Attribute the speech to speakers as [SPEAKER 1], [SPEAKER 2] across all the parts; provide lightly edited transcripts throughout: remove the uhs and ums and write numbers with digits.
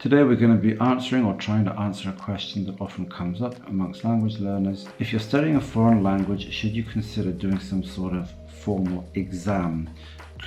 [SPEAKER 1] Today we're going to be answering or trying to answer a question that often comes up amongst language learners. If you're studying a foreign language, should you consider doing some sort of formal exam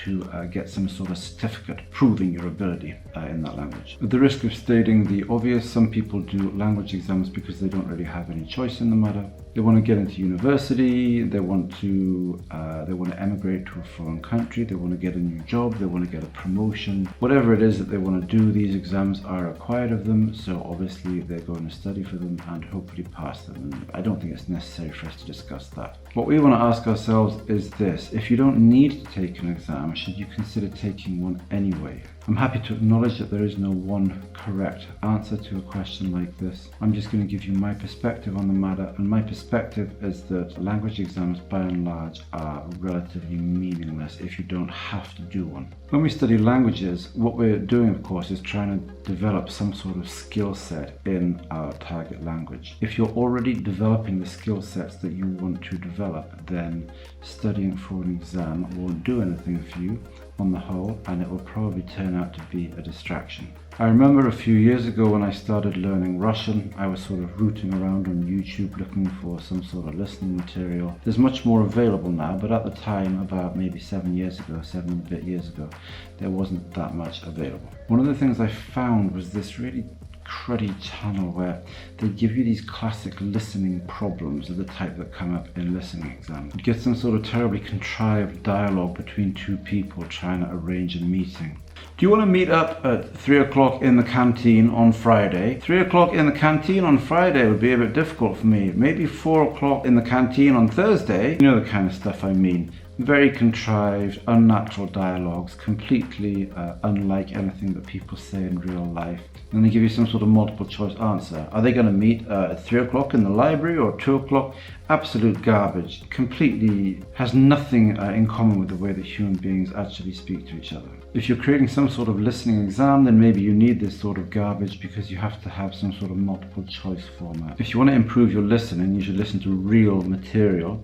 [SPEAKER 1] to get some sort of certificate proving your ability in that language? At the risk of stating the obvious, some people do language exams because they don't really have any choice in the matter. They want to get into university, they want to emigrate to a foreign country, they want to get a new job, they want to get a promotion. Whatever it is that they want to do, these exams are required of them, so obviously they're going to study for them and hopefully pass them. And I don't think it's necessary for us to discuss that. What we want to ask ourselves is this: if you don't need to take an exam, should you consider taking one anyway? I'm happy to acknowledge that there is no one correct answer to a question like this. I'm just going to give you my perspective on the matter, and my perspective is that language exams by and large are relatively meaningless if you don't have to do one. When we study languages, what we're doing, of course, is trying to develop some sort of skill set in our target language. If you're already developing the skill sets that you want to develop, then studying for an exam won't do anything for you on the whole, and it will probably turn out to be a distraction. I remember a few years ago when I started learning Russian, I was sort of rooting around on YouTube looking for some sort of listening material. There's much more available now, but at the time, about maybe 7 and a bit years ago, there wasn't that much available. One of the things I found was this really cruddy channel where they give you these classic listening problems of the type that come up in listening exams. You get some sort of terribly contrived dialogue between two people trying to arrange a meeting. Do you want to meet up at 3 o'clock in the canteen on Friday? 3 o'clock in the canteen on Friday would be a bit difficult for me. Maybe 4 o'clock in the canteen on Thursday. You know the kind of stuff I mean. Very contrived, unnatural dialogues, completely unlike anything that people say in real life. And they give you some sort of multiple choice answer. Are they going to meet at 3 o'clock in the library or 2 o'clock? Absolute garbage. Completely has nothing in common with the way that human beings actually speak to each other. If you're creating some sort of listening exam, then maybe you need this sort of garbage because you have to have some sort of multiple choice format. If you want to improve your listening, you should listen to real material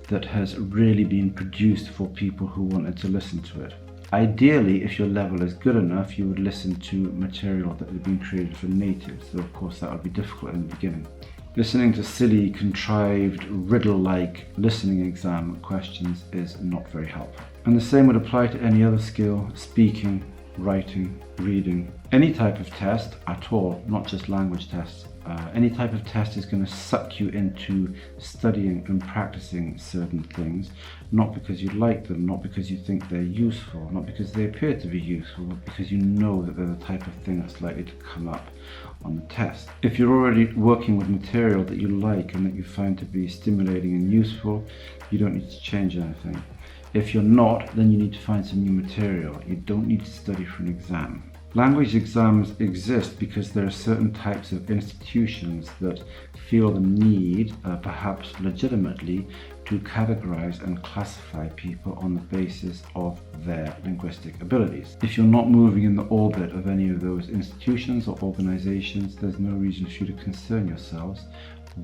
[SPEAKER 1] that has really been produced for people who wanted to listen to it. Ideally, if your level is good enough, you would listen to material that has been created for natives, though of course that would be difficult in the beginning. Listening to silly, contrived, riddle-like listening exam questions is not very helpful. And the same would apply to any other skill: speaking, writing, reading. Any type of test at all, not just language tests. Any type of test is going to suck you into studying and practicing certain things, not because you like them, not because you think they're useful, not because they appear to be useful, but because you know that they're the type of thing that's likely to come up on the test. If you're already working with material that you like and that you find to be stimulating and useful, you don't need to change anything. If you're not, then you need to find some new material. You don't need to study for an exam. Language exams exist because there are certain types of institutions that feel the need, perhaps legitimately, to categorize and classify people on the basis of their linguistic abilities. If you're not moving in the orbit of any of those institutions or organizations, there's no reason for you to concern yourselves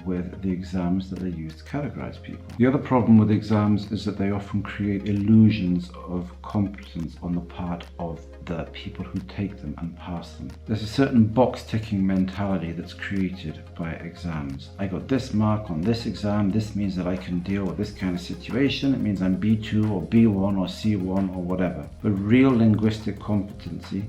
[SPEAKER 1] with the exams that they use to categorize people. The other problem with exams is that they often create illusions of competence on the part of the people who take them and pass them. There's a certain box ticking mentality that's created by exams. I got this mark on this exam, this means that I can deal with this kind of situation, it means I'm B2 or B1 or C1 or whatever. But real linguistic competency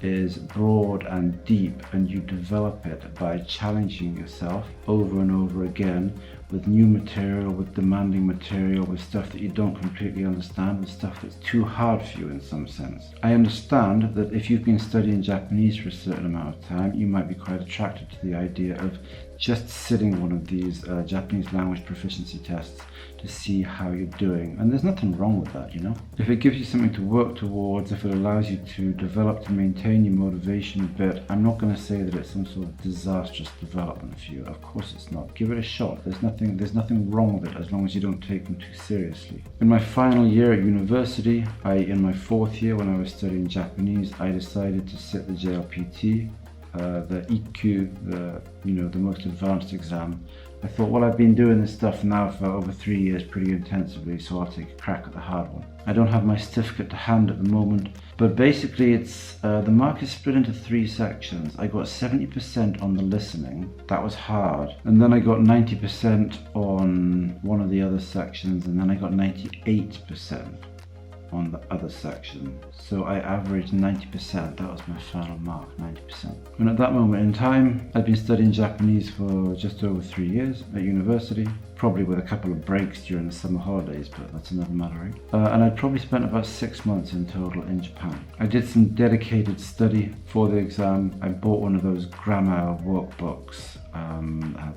[SPEAKER 1] is broad and deep, and you develop it by challenging yourself over and over again with new material, with demanding material, with stuff that you don't completely understand, with stuff that's too hard for you in some sense. I understand that if you've been studying Japanese for a certain amount of time, you might be quite attracted to the idea of just sitting one of these Japanese language proficiency tests to see how you're doing. And there's nothing wrong with that, you know? If it gives you something to work towards, if it allows you to develop, to maintain your motivation a bit, I'm not going to say that it's some sort of disastrous development for you. Of course it's not. Give it a shot. There's nothing wrong with it as long as you don't take them too seriously. In my final year at university, in my 4th year when I was studying Japanese, I decided to sit the JLPT, the IQ, the most advanced exam. I thought, well, I've been doing this stuff now for over 3 years pretty intensively, so I'll take a crack at the hard one. I don't have my certificate to hand at the moment, but basically it's the mark is split into 3 sections. I got 70% on the listening, that was hard, and then I got 90% on one of the other sections, and then I got 98% on the other section. So I averaged 90%, that was my final mark, 90%. And at that moment in time, I'd been studying Japanese for just over 3 years at university, probably with a couple of breaks during the summer holidays, but that's another matter, right? And I'd probably spent about 6 months in total in Japan. I did some dedicated study for the exam. I bought one of those grammar workbooks,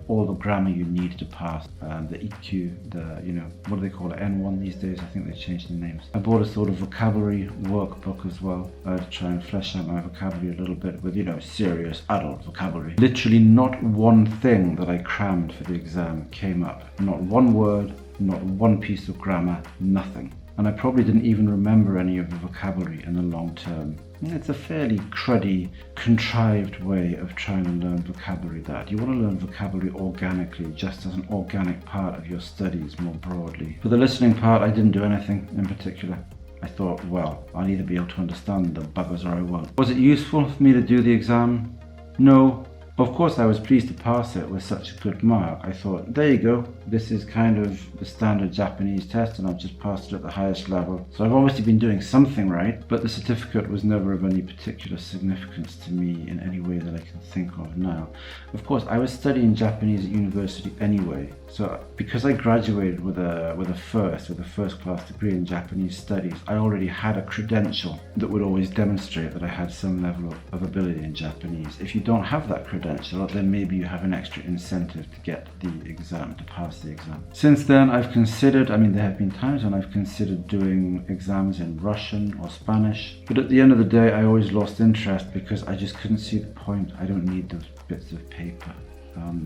[SPEAKER 1] all the grammar you need to pass, the EQ, what do they call it, N1 these days? I think they changed the names. I bought a sort of vocabulary workbook as well to try and flesh out my vocabulary a little bit with, serious adult vocabulary. Literally not one thing that I crammed for the exam came up. Not one word, not one piece of grammar, nothing. And I probably didn't even remember any of the vocabulary in the long term. It's a fairly cruddy, contrived way of trying to learn vocabulary that. You want to learn vocabulary organically, just as an organic part of your studies more broadly. For the listening part, I didn't do anything in particular. I thought, well, I'll either be able to understand the buggers or I won't. Was it useful for me to do the exam? No. Of course, I was pleased to pass it with such a good mark. I thought, there you go, this is kind of the standard Japanese test and I've just passed it at the highest level. So I've obviously been doing something right, but the certificate was never of any particular significance to me in any way that I can think of now. Of course, I was studying Japanese at university anyway, so because I graduated with a first class degree in Japanese studies, I already had a credential that would always demonstrate that I had some level of ability in Japanese. If you don't have that credential, then maybe you have an extra incentive to get the exam, to pass the exam. Since then, I've considered, there have been times when I've considered doing exams in Russian or Spanish, but at the end of the day, I always lost interest because I just couldn't see the point. I don't need those bits of paper.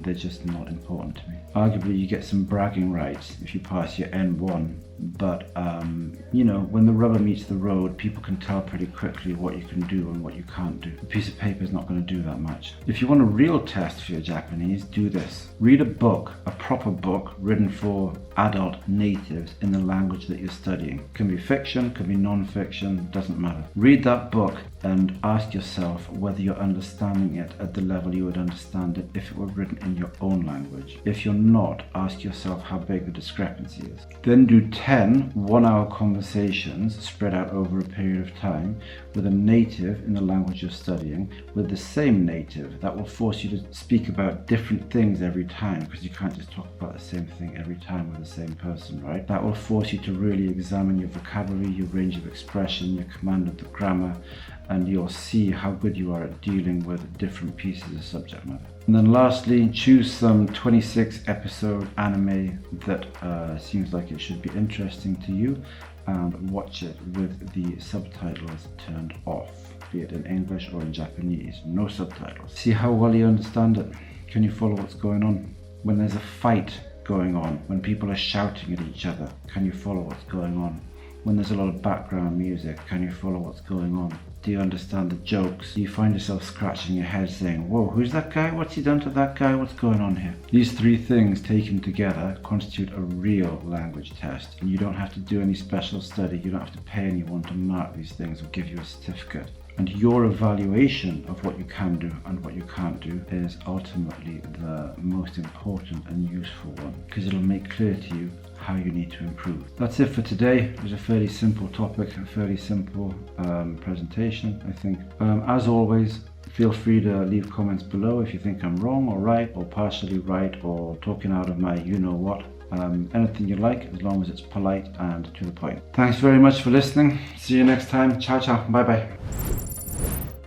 [SPEAKER 1] They're just not important to me. Arguably, you get some bragging rights if you pass your N1, but when the rubber meets the road, people can tell pretty quickly what you can do and what you can't do. A piece of paper is not going to do that much. If you want a real test for your Japanese, do this. Read a book, a proper book written for adult natives in the language that you're studying. It can be fiction, can be non-fiction, doesn't matter. Read that book and ask yourself whether you're understanding it at the level you would understand it if it were written in your own language. If you're not, ask yourself how big the discrepancy is. Then do 10 one-hour conversations spread out over a period of time with a native in the language you're studying, with the same native. That will force you to speak about different things every time, because you can't just talk about the same thing every time with the same person, right? That will force you to really examine your vocabulary, your range of expression, your command of the grammar, and you'll see how good you are at dealing with different pieces of subject matter. And then lastly, choose some 26 episode anime that seems like it should be interesting to you, and watch it with the subtitles turned off, be it in English or in Japanese, no subtitles. See how well you understand it. Can you follow what's going on? When there's a fight going on, when people are shouting at each other, can you follow what's going on? When there's a lot of background music, can you follow what's going on? Do you understand the jokes? Do you find yourself scratching your head saying, whoa, who's that guy? What's he done to that guy? What's going on here? These 3 things taken together constitute a real language test, and you don't have to do any special study. You don't have to pay anyone to mark these things or give you a certificate. And your evaluation of what you can do and what you can't do is ultimately the most important and useful one, because it'll make clear to you how you need to improve. That's it for today. It was a fairly simple topic, a fairly simple presentation, I think. As always, feel free to leave comments below if you think I'm wrong or right, or partially right, or talking out of my you-know-what. Anything you like, as long as it's polite and to the point. Thanks very much for listening. See you next time. Ciao, ciao. Bye-bye.